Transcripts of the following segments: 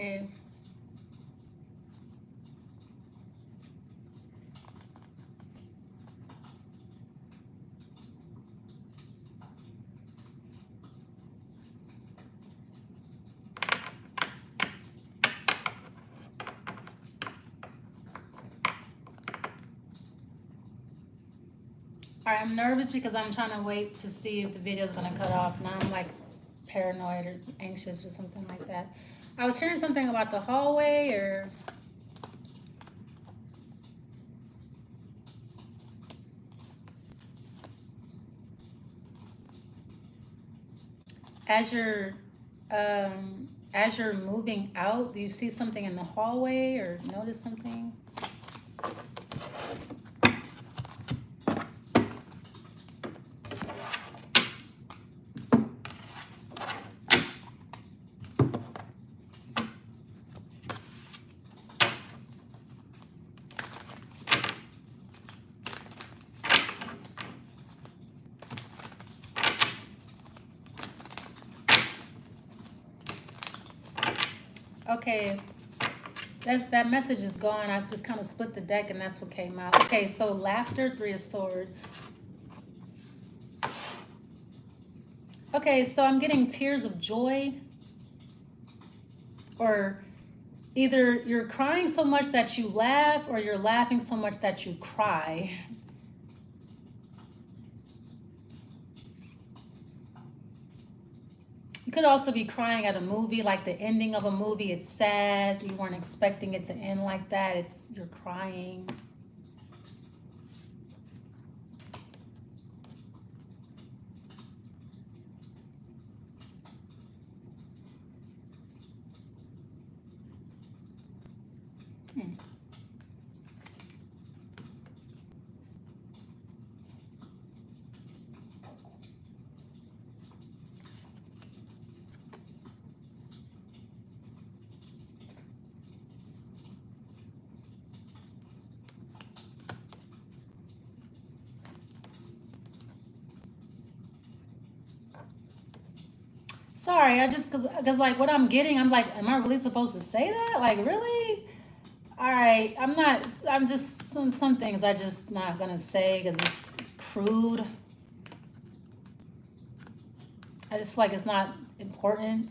Okay. All right, I'm nervous because I'm trying to wait to see if the video is going to cut off. Now I'm like paranoid or anxious or something like that. I was hearing something about the hallway or... As you're moving out, do you see something in the hallway or notice something? Okay, that message is gone. I just kind of split the deck and that's what came out. Okay, so laughter, 3 of Swords. Okay, so I'm getting tears of joy, or either you're crying so much that you laugh or you're laughing so much that you cry. You could also be crying at a movie, like the ending of a movie. It's sad. You weren't expecting it to end like that. You're crying. Sorry, I just, cause like what I'm getting, I'm like, am I really supposed to say that? Like, really? All right, I'm just, some things I just not gonna say because it's crude. I just feel like it's not important.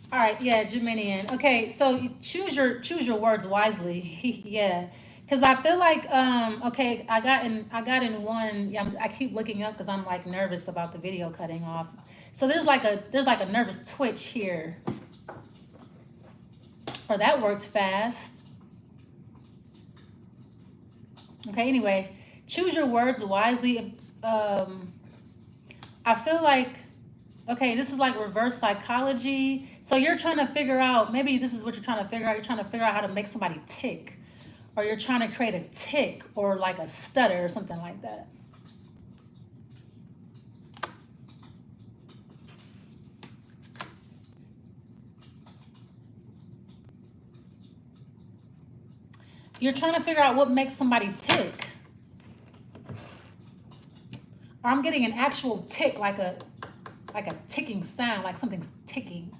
All right, yeah, Geminian. Okay, so you choose your words wisely. Yeah, because I feel like okay, I got in one. Yeah, I keep looking up because I'm like nervous about the video cutting off. So there's like a nervous twitch here. Or that worked fast. Okay, anyway, choose your words wisely. I feel like, okay, this is like reverse psychology. So you're trying to figure out, maybe this is what you're trying to figure out. You're trying to figure out how to make somebody tick, or you're trying to create a tick or like a stutter or something like that. You're trying to figure out what makes somebody tick. Or I'm getting an actual tick, like a ticking sound, like something's ticking.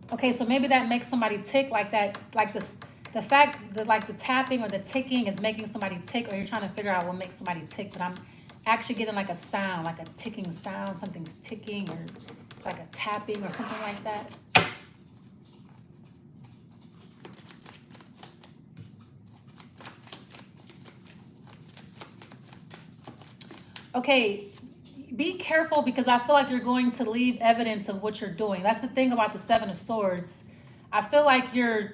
Okay, so maybe that makes somebody tick, like that, like this, the fact that like the tapping or the ticking is making somebody tick, or you're trying to figure out what makes somebody tick, but I'm actually getting like a sound, like a ticking sound, something's ticking, or like a tapping or something like that. Okay, be careful because I feel like you're going to leave evidence of what you're doing. That's the thing about the 7 of Swords. I feel like you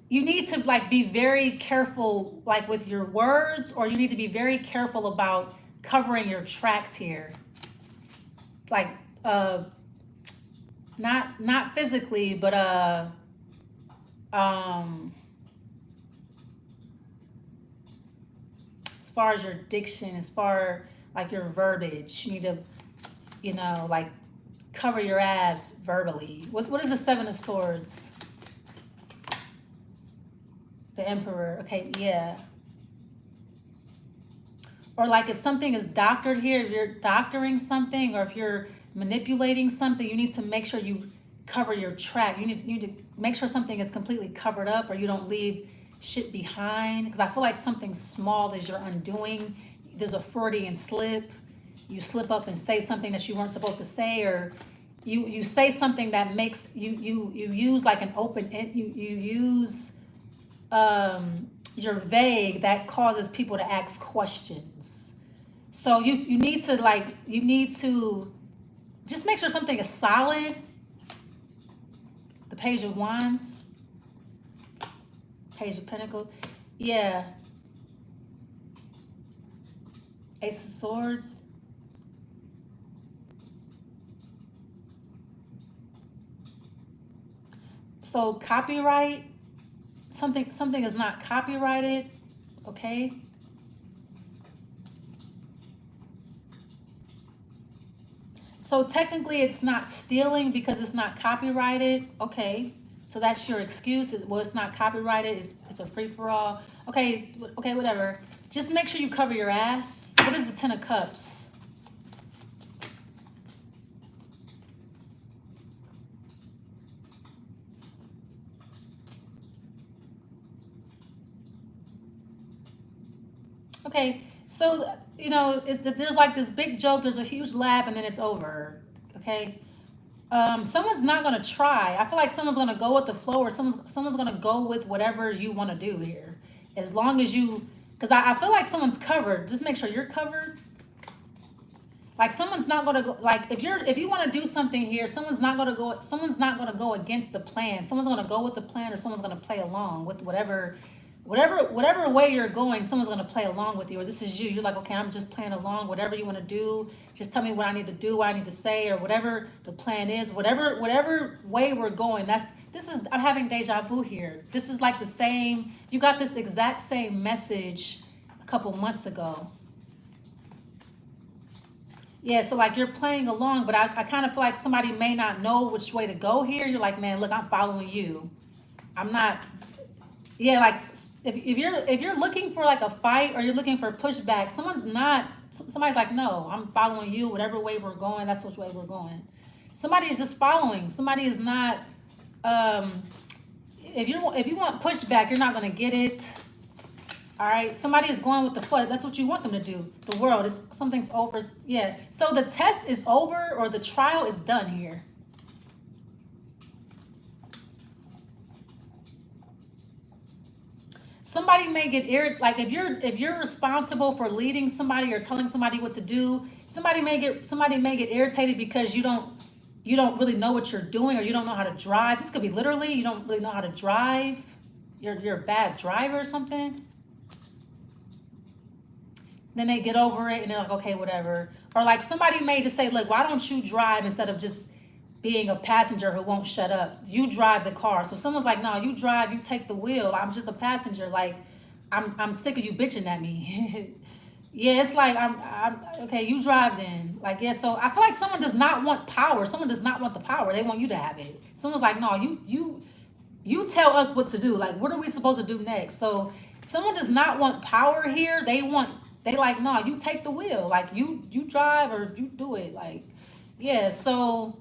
need to like be very careful like with your words, or you need to be very careful about covering your tracks here. Like not physically, but as far as your diction, as far like your verbiage, you need to, like cover your ass verbally. What is the Seven of Swords? The Emperor. Okay, yeah. Or like if something is doctored here, if you're doctoring something or if you're manipulating something, you need to make sure you cover your track. You need to make sure something is completely covered up or you don't leave shit behind. Because I feel like something small is your undoing. There's a Freudian slip. You slip up and say something that you weren't supposed to say, or you say something that makes you use like an open end. You use you're vague, that causes people to ask questions. So you need to just make sure something is solid. The Page of Wands, Page of Pentacles, yeah. Ace of Swords. So copyright, something is not copyrighted, okay? So technically it's not stealing because it's not copyrighted, okay? So that's your excuse. Well, it's not copyrighted, it's a free-for-all. Okay, whatever. Just make sure you cover your ass. What is the Ten of Cups? Okay, so, you know, there's like this big joke, there's a huge laugh, and then it's over, okay? Someone's not going to try. I feel like someone's going to go with the flow, or someone's going to go with whatever you want to do here. As long as you, because I feel like someone's covered. Just make sure you're covered. Like someone's not going to go, like if you want to do something here, someone's not going to go against the plan. Someone's going to go with the plan, or someone's going to play along with whatever way you're going. Someone's going to play along with you, or this is you. You're like, okay, I'm just playing along. Whatever you want to do, just tell me what I need to do, what I need to say, or whatever the plan is. Whatever way we're going. I'm having deja vu here. This is like the same. You got this exact same message a couple months ago. Yeah, so like you're playing along, but I kind of feel like somebody may not know which way to go here. You're like, man, look, I'm following you. I'm not. Yeah, like if you're looking for like a fight or you're looking for pushback, somebody's like, no, I'm following you. Whatever way we're going, that's which way we're going. Somebody is just following. Somebody is not. If you want pushback, you're not gonna get it. All right, somebody is going with the flow. That's what you want them to do. The world is, something's over. Yeah. So the test is over, or the trial is done here. Somebody may get irritated. Like if you're responsible for leading somebody or telling somebody what to do, somebody may get irritated because you don't really know what you're doing, or you don't know how to drive. This could be literally you don't really know how to drive. You're a bad driver or something. Then they get over it and they're like, okay, whatever. Or like somebody may just say, look, why don't you drive instead of just being a passenger who won't shut up? You drive the car. So someone's like, no, you drive, you take the wheel. I'm just a passenger. Like, I'm sick of you bitching at me. Yeah, it's like, I'm okay, you drive then. Like, yeah, so I feel like someone does not want power. Someone does not want the power. They want you to have it. Someone's like, no, you tell us what to do. Like, what are we supposed to do next? So someone does not want power here. They like, no, you take the wheel. Like, you drive or you do it. Like, yeah, so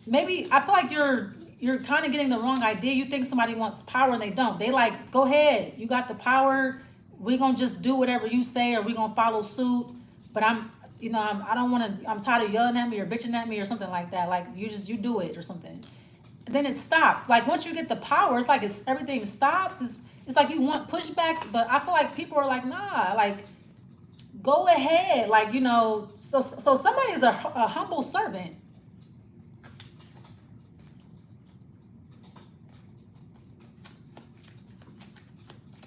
maybe I feel like you're kind of getting the wrong idea. You think somebody wants power and they don't. They like, go ahead, you got the power. We're gonna just do whatever you say, or we're gonna follow suit. But I'm tired of yelling at me or bitching at me or something like that. Like you do it or something. And then it stops. Like once you get the power, it's like everything stops. It's like you want pushbacks, but I feel like people are like, nah, like go ahead. Like, you know, so somebody is a humble servant.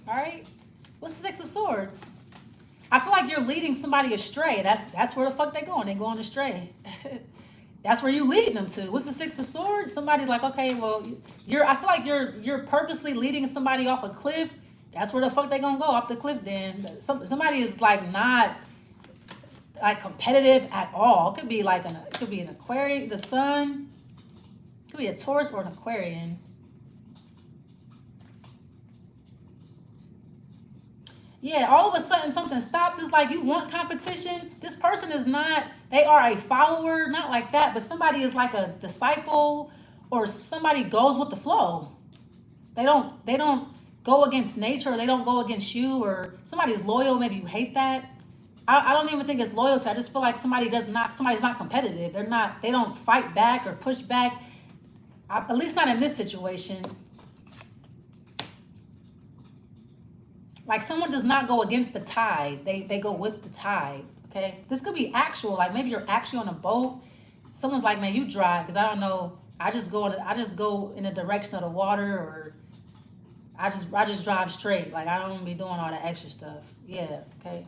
All right. What's the Six of Swords? I feel like you're leading somebody astray. That's where the fuck they going. They going astray. That's where you leading them to. What's the Six of Swords? Somebody's like, okay, well, I feel like you're purposely leading somebody off a cliff. That's where the fuck they gonna go, off the cliff then. Somebody is like not, like competitive at all. It could be like it could be an Aquarian, the sun. It could be a Taurus or an Aquarian. Yeah, all of a sudden something stops. It's like you want competition. This person is not, they are a follower, not like that, but somebody is like a disciple, or somebody goes with the flow. They don't go against nature, or they don't go against you, or somebody's loyal, maybe you hate that. I don't even think it's loyalty. I just feel like somebody's not competitive. They don't fight back or push back. At least not in this situation. Like someone does not go against the tide. They go with the tide. Okay. This could be actual. Like maybe you're actually on a boat. Someone's like, man, you drive, because I don't know. I just go in the direction of the water, or I just drive straight. Like I don't be doing all that extra stuff. Yeah. Okay.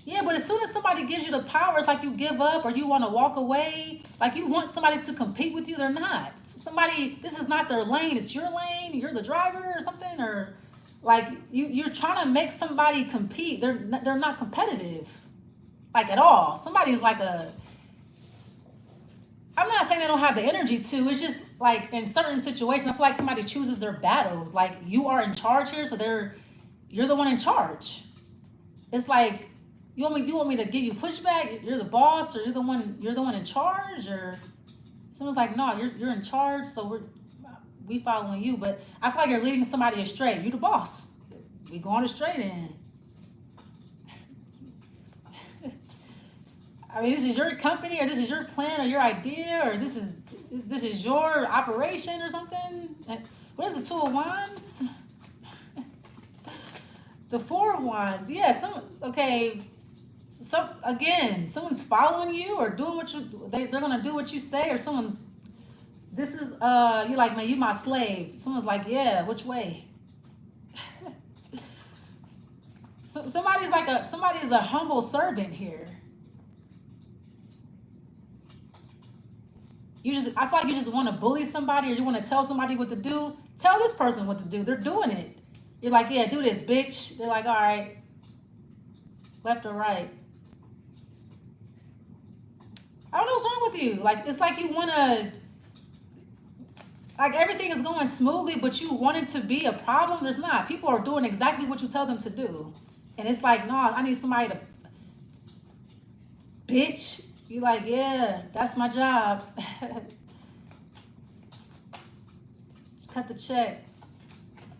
Yeah, but as soon as somebody gives you the power, it's like you give up or you want to walk away. Like you want somebody to compete with you. They're not. This is not their lane. It's your lane. You're the driver or something. Or like you're trying to make somebody compete. They're not competitive. Like at all. Somebody's like I'm not saying they don't have the energy to. It's just like in certain situations, I feel like somebody chooses their battles. Like you are in charge here, so you're the one in charge. It's like, you want me to give you pushback? You're the boss, or you're the one in charge, or someone's like, no, you're in charge, so we following you. But I feel like you're leading somebody astray. You the boss. We going astray then. I mean, this is your company, or this is your plan, or your idea, or this is your operation or something. What is the Two of Wands? The Four of Wands. Yeah, someone's following you or doing what they're gonna do what you say, or you're like, man, you my slave. Someone's like, yeah, which way? So somebody's a humble servant here. I feel like you just want to bully somebody, or you want to tell somebody what to do. Tell this person what to do. They're doing it. You're like, yeah, do this, bitch. They're like, all right, left or right. I don't know what's wrong with you. Like, it's like you want to, like everything is going smoothly, but you want it to be a problem. There's not. People are doing exactly what you tell them to do. And it's like, no, I need somebody to, bitch. You like, yeah, that's my job. Just cut the check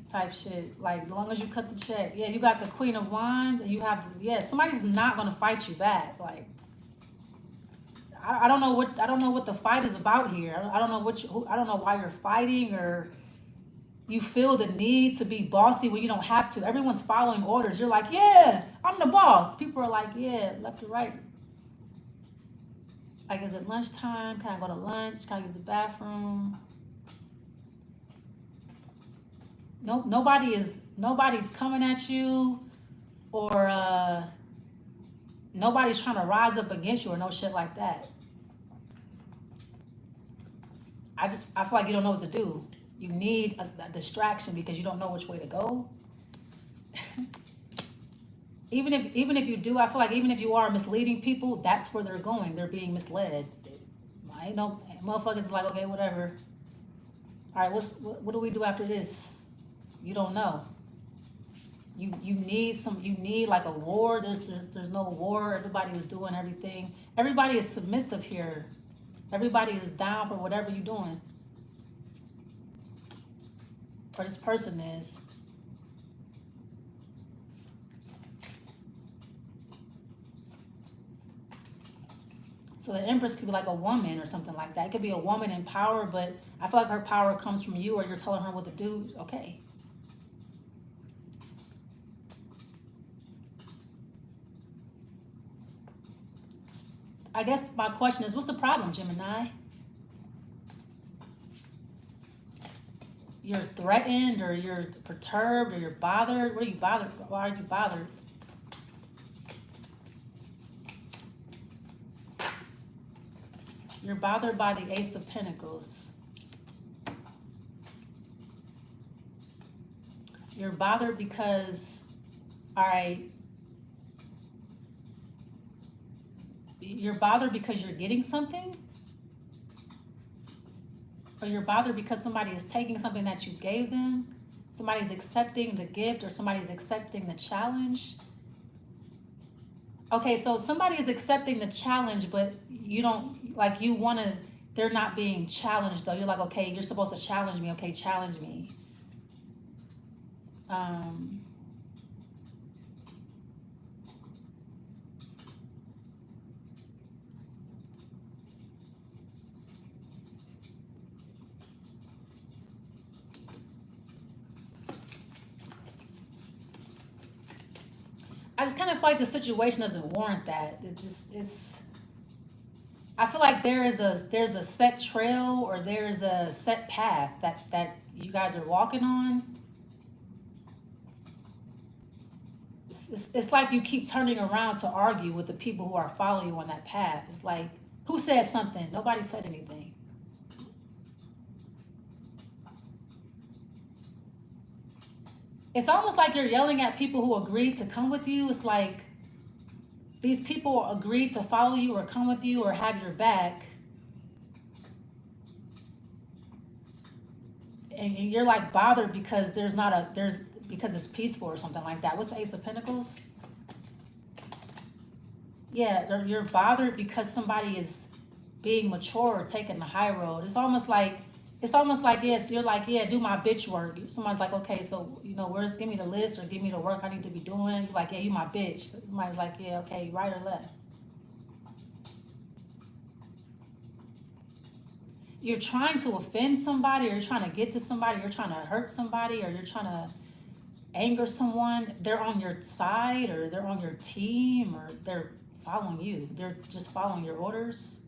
type shit. Like, as long as you cut the check. Yeah, you got the Queen of Wands, and you have, somebody's not going to fight you back. Like, I don't know what the fight is about here. I don't know why you're fighting, or you feel the need to be bossy when you don't have to. Everyone's following orders. You're like, yeah, I'm the boss. People are like, yeah, left or right. Like, is it lunchtime? Can I go to lunch? Can I use the bathroom? Nobody's coming at you, or nobody's trying to rise up against you, or no shit like that. I feel like you don't know what to do. You need a distraction because you don't know which way to go. Even if you do, I feel like even if you are misleading people, that's where they're going. They're being misled. I know motherfuckers is like, okay, whatever. All right, what do we do after this? You don't know. You need like a war. There's no war. Everybody is doing everything. Everybody is submissive here. Everybody is down for whatever you're doing. Or this person is. So the Empress could be like a woman or something like that. It could be a woman in power, but I feel like her power comes from you, or you're telling her what to do. Okay. I guess my question is, what's the problem, Gemini? You're threatened, or you're perturbed, or you're bothered. What are you bothered? Why are you bothered? You're bothered by the Ace of Pentacles. You're bothered because, all right, you're bothered because you're getting something? Or you're bothered because somebody is taking something that you gave them? Somebody's accepting the gift, or somebody's accepting the challenge? Okay, so somebody is accepting the challenge, but you don't, like, you want to, they're not being challenged though. You're like, okay, you're supposed to challenge me. Okay, challenge me. I just kind of feel like the situation doesn't warrant that. I feel like there's a set trail, or there's a set path that you guys are walking on. It's like you keep turning around to argue with the people who are following you on that path. It's like, who said something? Nobody said anything. It's almost like you're yelling at people who agreed to come with you. It's like these people agreed to follow you or come with you or have your back, and you're like bothered because because it's peaceful or something like that. What's the Ace of Pentacles? Yeah, you're bothered because somebody is being mature or taking the high road. It's almost like, yes, you're like, yeah, do my bitch work. Somebody's like, okay, so, give me the list or give me the work I need to be doing. You're like, yeah, you my bitch. Somebody's like, yeah, okay, right or left. You're trying to offend somebody, or you're trying to get to somebody, you're trying to hurt somebody, or you're trying to anger someone. They're on your side, or they're on your team, or they're following you. They're just following your orders.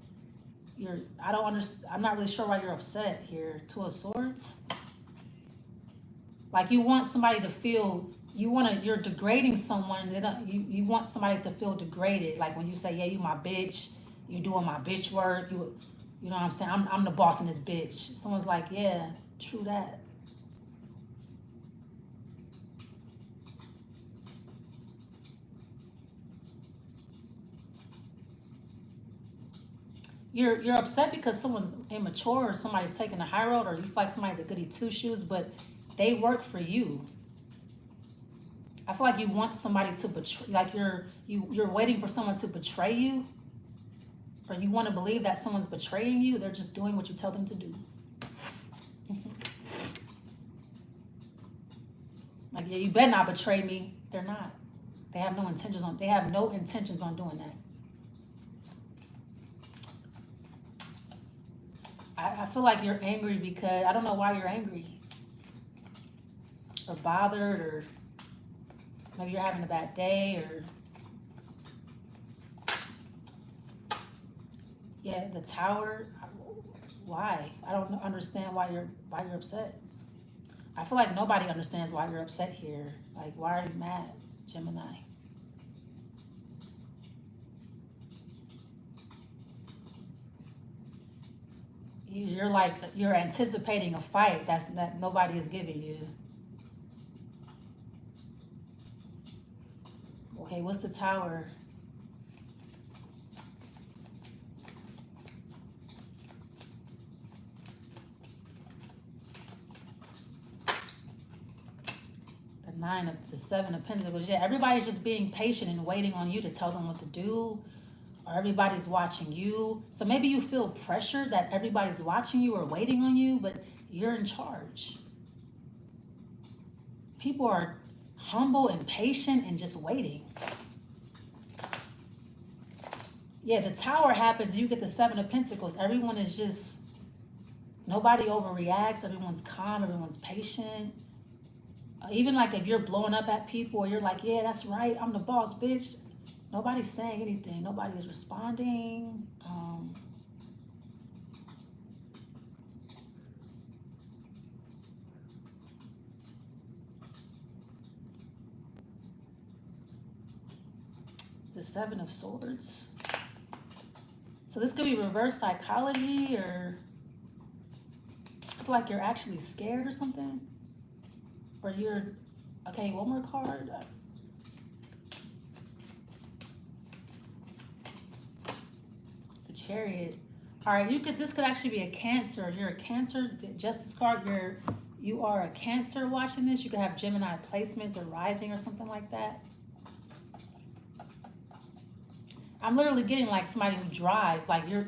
I'm not really sure why you're upset here. Two of Swords. Like, you want somebody to feel, you're degrading someone. You want somebody to feel degraded. Like when you say, yeah, you my bitch, you doing my bitch work, you know what I'm saying? I'm the boss in this bitch. Someone's like, yeah, true that. You're upset because someone's immature, or somebody's taking the high road, or you feel like somebody's a goody two shoes, but they work for you. I feel like you want somebody to betray, like you're waiting for someone to betray you, or you want to believe that someone's betraying you. They're just doing what you tell them to do. Like, yeah, you better not betray me. They're not. They have no intentions on doing that. I feel like you're angry because I don't know why you're angry or bothered, or maybe you're having a bad day, or yeah, the Tower. Why? I don't understand why you're upset. I feel like nobody understands why you're upset here. Like, why are you mad, Gemini? You're anticipating a fight that nobody is giving you. Okay, what's the Tower? The Seven of Pentacles. Yeah, everybody's just being patient and waiting on you to tell them what to do, or everybody's watching you. So maybe you feel pressure that everybody's watching you or waiting on you, but you're in charge. People are humble and patient and just waiting. Yeah, the Tower happens, you get the Seven of Pentacles. Everyone is just, nobody overreacts. Everyone's calm, everyone's patient. Even like if you're blowing up at people, or you're like, yeah, that's right, I'm the boss, bitch. Nobody's saying anything. Nobody is responding. The Seven of Swords. So this could be reverse psychology, or I feel like you're actually scared or something. Or you're, okay, one more card. Chariot. All right, this could actually be a Cancer. You're a Cancer, Justice card. You are a Cancer watching this. You could have Gemini placements or rising or something like that. I'm literally getting like somebody who drives, like you're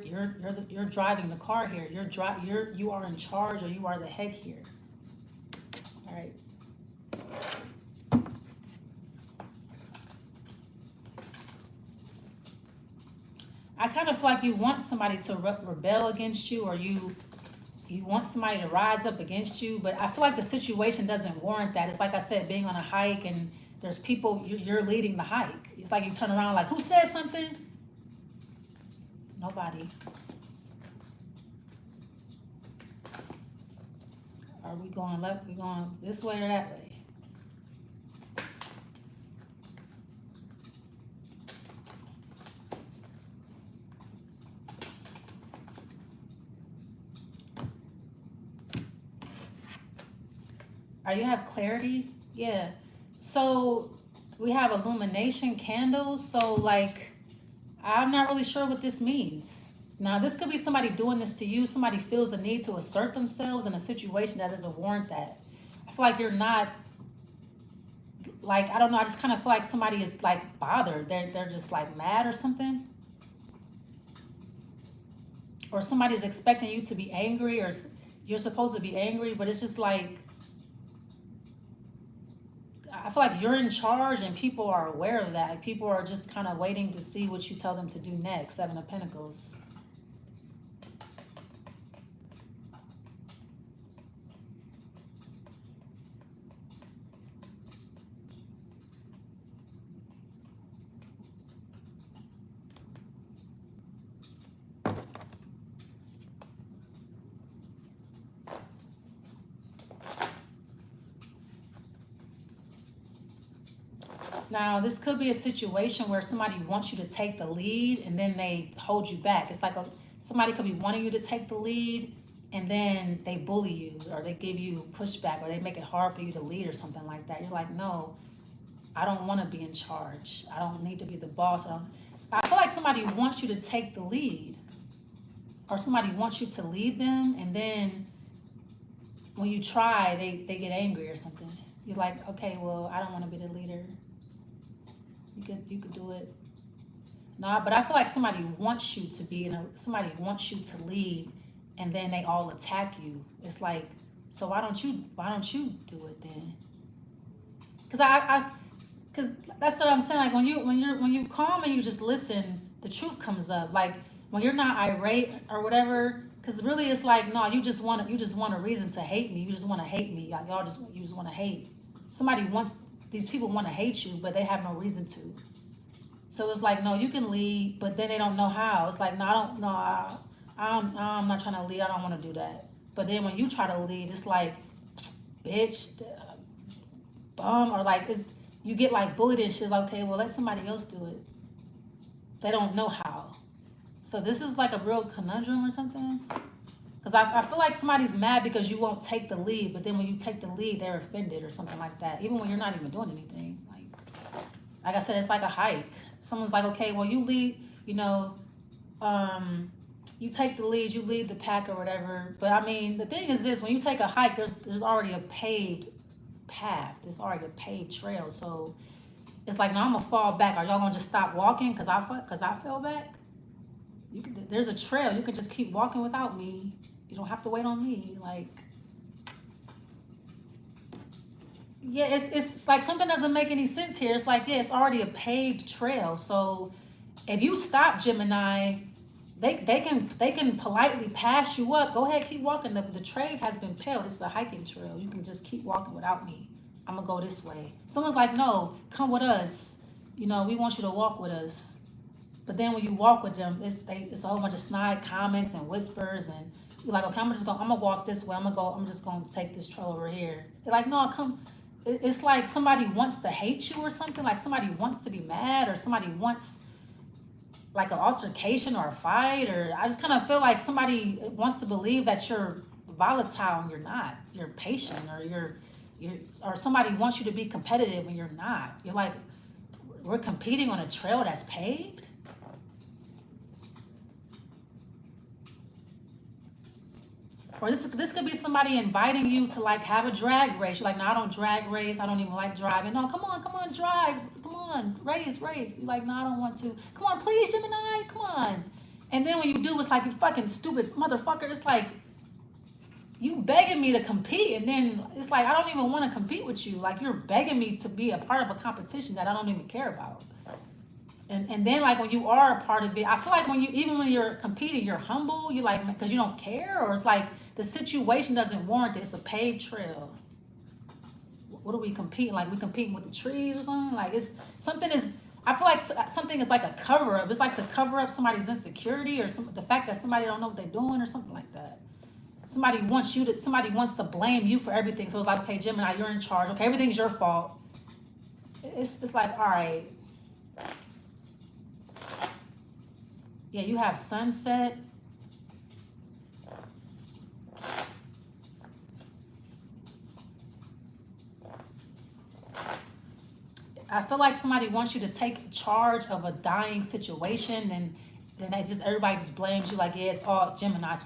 driving the car here. You are in charge, or you are the head here. All right. I kind of feel like you want somebody to rebel against you, or you want somebody to rise up against you, but I feel like the situation doesn't warrant that. It's like I said, being on a hike and there's people, you're leading the hike. It's like you turn around like, who said something? Nobody. Are we going left? We going this way or that way? You have clarity? Yeah. So we have illumination candles. So like, I'm not really sure what this means. Now, this could be somebody doing this to you. Somebody feels the need to assert themselves in a situation that doesn't warrant that. I feel like you're not, like, I don't know. I just kind of feel like somebody is like bothered. They're just like mad or something. Or somebody's expecting you to be angry, or you're supposed to be angry, but it's just like, I feel like you're in charge and people are aware of that. People are just kind of waiting to see what you tell them to do next. 7 of Pentacles. Now, this could be a situation where somebody wants you to take the lead and then they hold you back. It's like somebody could be wanting you to take the lead and then they bully you, or they give you pushback, or they make it hard for you to lead or something like that. You're like, no, I don't want to be in charge. I don't need to be the boss. I feel like somebody wants you to take the lead, or somebody wants you to lead them, and then when you try, they get angry or something. You're like, okay, well, I don't want to be the leader. You could do it. Nah, but I feel like somebody wants you to be somebody wants you to lead, and then they all attack you. It's like, so why don't you do it then? Because that's what I'm saying. Like when you calm and you just listen, the truth comes up. Like when you're not irate or whatever, because really it's like, no, you just want a reason to hate me. You just want to hate me. Like you just want to hate. These people want to hate you, but they have no reason to. So it's like, no, you can lead, but then they don't know how. It's like, no, I'm not trying to lead. I don't want to do that. But then when you try to lead, it's like, bitch, bum, or like you get like bullied and shit. Like, okay, well, let somebody else do it. They don't know how. So this is like a real conundrum or something. Because I feel like somebody's mad because you won't take the lead, but then when you take the lead, they're offended or something like that, even when you're not even doing anything. Like I said, it's like a hike. Someone's like, okay, well, you lead, you take the lead, you lead the pack or whatever. But I mean, the thing is this, when you take a hike, there's already a paved path. There's already a paved trail. So it's like, no, I'm going to fall back. Are y'all going to just stop walking because I fell back? There's a trail. You can just keep walking without me. You don't have to wait on me. Like, yeah, it's like something doesn't make any sense here. It's like, yeah, it's already a paved trail. So if you stop, Gemini, they can politely pass you up. Go ahead, keep walking. The trail has been paved. It's a hiking trail. You can just keep walking without me. I'm gonna go this way. Someone's like, no, come with us. We want you to walk with us. But then when you walk with them, it's a whole bunch of snide comments and whispers, and you're like, okay, I'm gonna walk this way. I'm just gonna take this trail over here. They're like, no, come. It's like somebody wants to hate you or something. Like somebody wants to be mad, or somebody wants like an altercation or a fight. Or I just kind of feel like somebody wants to believe that you're volatile and you're not. You're patient, or or somebody wants you to be competitive when you're not. You're like, we're competing on a trail that's paved. Or this could be somebody inviting you to like have a drag race. You're like, no, I don't drag race. I don't even like driving. No, come on, drive. Come on, race. You're like, no, I don't want to. Come on, please, Gemini, come on. And then when you do, it's like, you fucking stupid motherfucker. It's like, you begging me to compete, and then it's like, I don't even want to compete with you. Like, you're begging me to be a part of a competition that I don't even care about. And then like when you are a part of it, I feel like when you're competing, you're humble, you like, because you don't care, or it's like the situation doesn't warrant it. It's a paved trail. What are we competing? Like, we competing with the trees or something? Like, I feel like something is like a cover up. It's like to cover up somebody's insecurity, or the fact that somebody don't know what they're doing, or something like that. Somebody wants to blame you for everything. So it's like, okay, Gemini, you're in charge. Okay, everything's your fault. It's like, all right. Yeah, you have sunset. I feel like somebody wants you to take charge of a dying situation, and then everybody just blames you. Like, yeah, it's all Gemini's.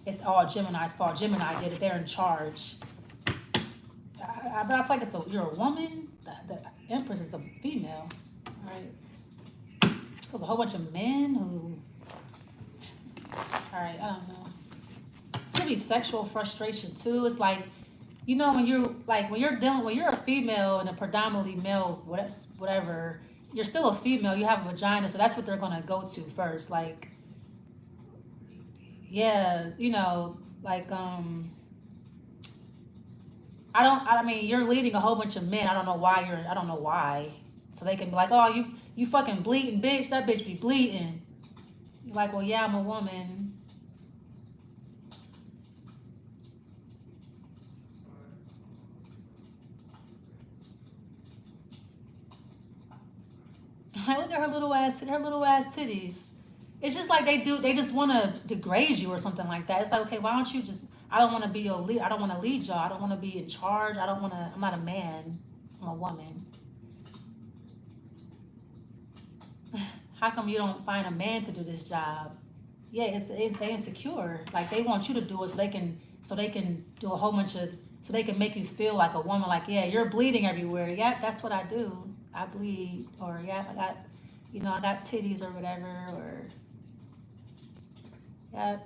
It's all Gemini's fault. Gemini did it. They're in charge. I feel like you're a woman. The Empress is a female, right? So there's a whole bunch of men who. All right, I don't know. It's gonna be sexual frustration too. It's like, you know, when you're a female in a predominantly male, whatever, you're still a female. You have a vagina, so that's what they're gonna go to first. Like, yeah, you know, like I mean, you're leading a whole bunch of men. I don't know why. So they can be like, oh, you fucking bleeding bitch. That bitch be bleeding. You're like, well, yeah, I'm a woman. I look at her little ass titties. It's just like they just want to degrade you or something like that. It's like, okay, why don't you just, I don't want to be your lead. I don't want to lead y'all. I don't want to be in charge. I'm not a man. I'm a woman. How come you don't find a man to do this job? Yeah, it's they insecure. Like, they want you to do it so they can do a whole bunch of, so they can make you feel like a woman. Like, yeah, you're bleeding everywhere. Yeah, that's what I do. I bleed. Or yeah, I got titties or whatever. Or yeah.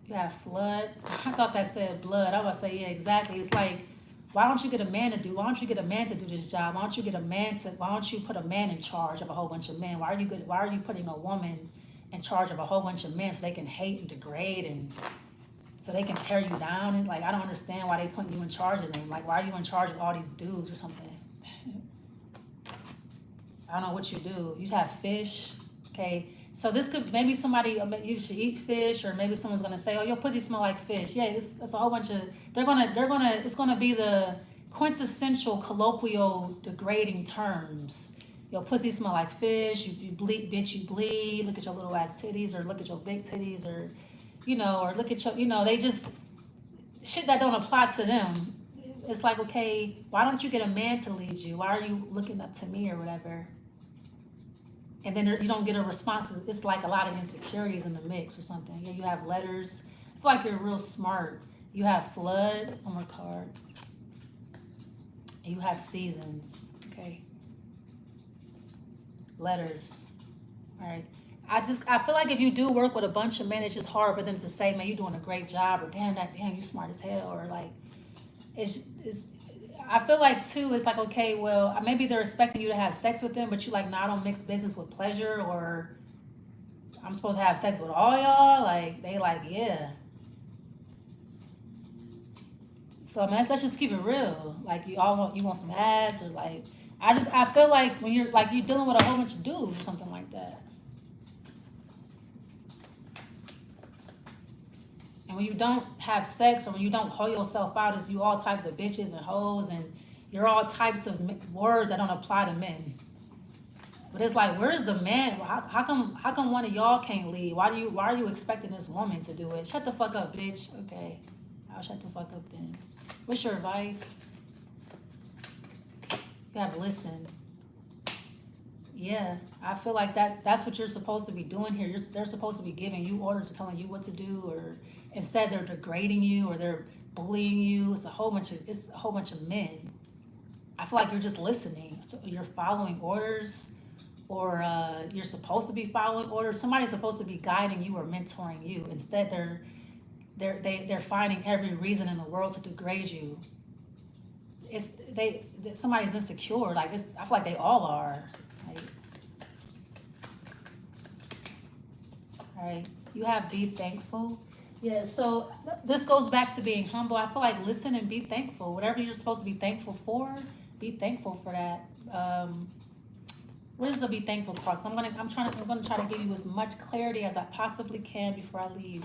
You have flood. I thought that said blood. I was say, yeah, exactly. It's like, why don't you get a man to do this job? Why don't you put a man in charge of a whole bunch of men? Why are you putting a woman in charge of a whole bunch of men so they can hate and degrade and so they can tear you down? And like, I don't understand why they putting you in charge of them. Like, why are you in charge of all these dudes or something? I don't know what you do. You have fish, okay? So this could, maybe somebody, you should eat fish, or maybe someone's gonna say, oh, your pussy smell like fish. Yeah, that's a whole bunch of, it's gonna be the quintessential colloquial degrading terms. Your pussy smell like fish, you bleed, bitch, you bleed, look at your little ass titties, or look at your big titties, or, or look at your, they just, shit that don't apply to them. It's like, okay, why don't you get a man to lead you? Why are you looking up to me or whatever? And then you don't get a response. It's like a lot of insecurities in the mix or something. Yeah, you have letters. I feel like you're real smart. You have flood on my card. And you have seasons, okay? Letters, all right? I feel like if you do work with a bunch of men, it's just hard for them to say, man, you're doing a great job, or damn, you smart as hell, or like, I feel like too, it's like, okay, well, maybe they're expecting you to have sex with them, but you like, no, I don't mix business with pleasure, or I'm supposed to have sex with all y'all. Like, they like, yeah. So man, let's just keep it real. Like, you want some ass, or like, I feel like when you're dealing with a whole bunch of dudes or something like that. And when you don't have sex, or when you don't hold yourself out as you all types of bitches and hoes, and you're all types of words that don't apply to men. But it's like, where's the man? How come one of y'all can't lead? Why are you expecting this woman to do it? Shut the fuck up, bitch. Okay, I'll shut the fuck up then. What's your advice? You have listened. Yeah, I feel like that's what you're supposed to be doing here. They're supposed to be giving you orders or telling you what to do, or instead they're degrading you or they're bullying you. It's a whole bunch of men. I feel like you're just listening. So you're following orders, or you're supposed to be following orders. Somebody's supposed to be guiding you or mentoring you. Instead, they're finding every reason in the world to degrade you. Somebody's insecure. Like I feel like they all are. Right? You have be thankful. Yeah, so this goes back to being humble. I feel like listen and be thankful. Whatever you're supposed to be thankful for, be thankful for that. What is the be thankful crux? I'm gonna try to give you as much clarity as I possibly can before I leave.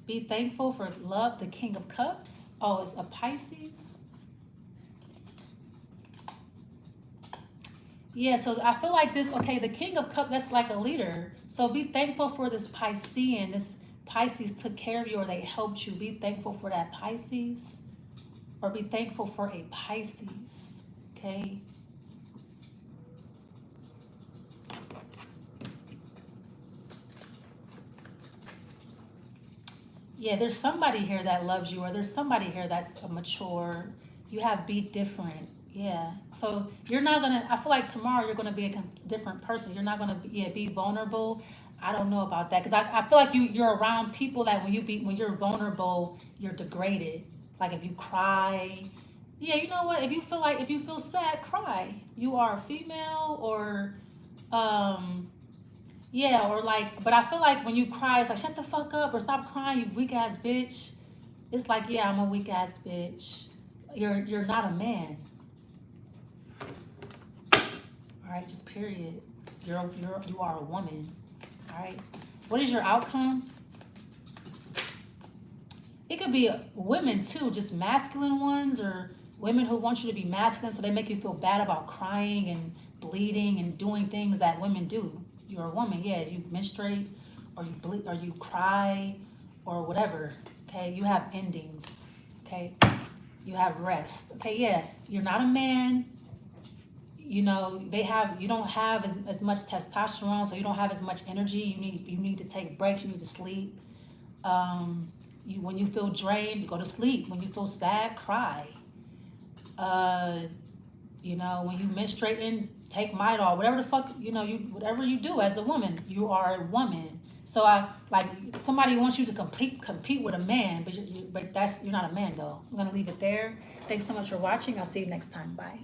Be thankful for love, the King of Cups. Oh, it's a Pisces. Yeah, so I feel like this, okay, the King of Cups, that's like a leader. So be thankful for this Piscean. This Pisces took care of you or they helped you. Be thankful for that Pisces. Or be thankful for a Pisces, okay? Yeah, there's somebody here that loves you, or there's somebody here that's mature. You have be different. Yeah, so you're not gonna, I feel like tomorrow you're gonna be a different person. You're not gonna be vulnerable. I don't know about that, because I feel like you're around people that when you're vulnerable, you're degraded. Like if you cry, yeah, you know what? If you feel sad, cry. You are a female, or yeah, or like, but I feel like when you cry, it's like shut the fuck up or stop crying, you weak ass bitch. It's like, yeah, I'm a weak ass bitch. You're not a man. All right, just period. You are a woman. All right. What is your outcome? It could be women too, just masculine ones, or women who want you to be masculine, so they make you feel bad about crying and bleeding and doing things that women do. You're a woman, yeah. You menstruate, or you bleed, or you cry, or whatever. Okay, you have endings. Okay, you have rest. Okay, yeah. You're not a man. You know, you don't have as much testosterone, so you don't have as much energy. You need to take breaks. You need to sleep. When you feel drained, you go to sleep. When you feel sad, cry. You know, when you menstruating, take Midol, whatever the fuck, you know, whatever you do as a woman, you are a woman. So like somebody wants you to compete with a man, but you're not a man though. I'm gonna leave it there. Thanks so much for watching. I'll see you next time. Bye.